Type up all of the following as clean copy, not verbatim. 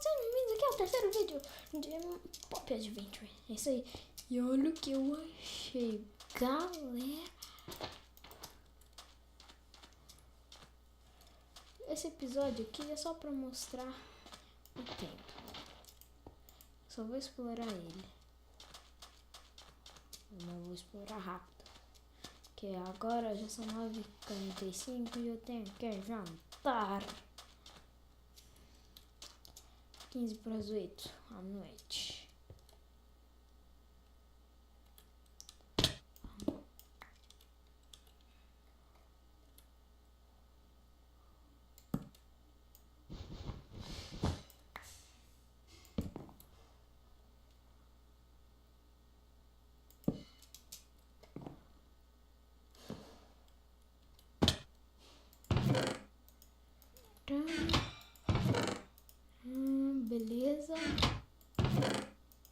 sejam bem-vindos aqui ao terceiro vídeo de Pop Adventure. É isso aí. E olha o que eu achei, galera. Esse episódio aqui é só pra mostrar o tempo. Só vou explorar ele. Não vou explorar rápido. Porque agora já são 9h45 e eu tenho que jantar. 7:45 da noite. Beleza.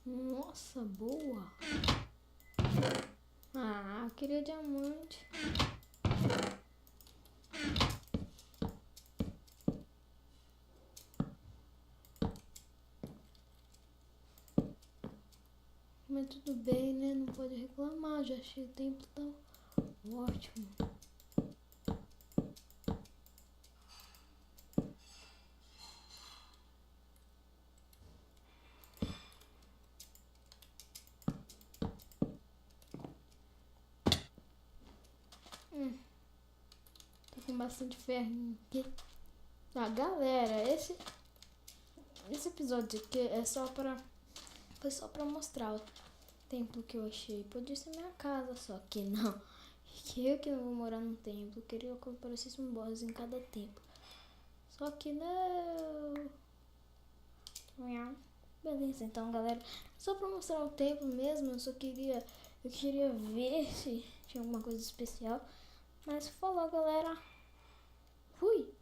Nossa, boa. Eu queria diamante. Mas tudo bem, né? Não pode reclamar. Já achei o tempo tão ótimo. Tô com bastante ferro aqui. Galera, esse episódio aqui foi só pra mostrar o templo que eu achei. Podia ser minha casa, só que não. Que eu que não vou morar num templo. Queria que aparecesse um boss em cada templo. Só que não. Beleza, então galera, só pra mostrar o templo mesmo. Eu queria ver se tinha alguma coisa especial. Mas falou, galera. Fui!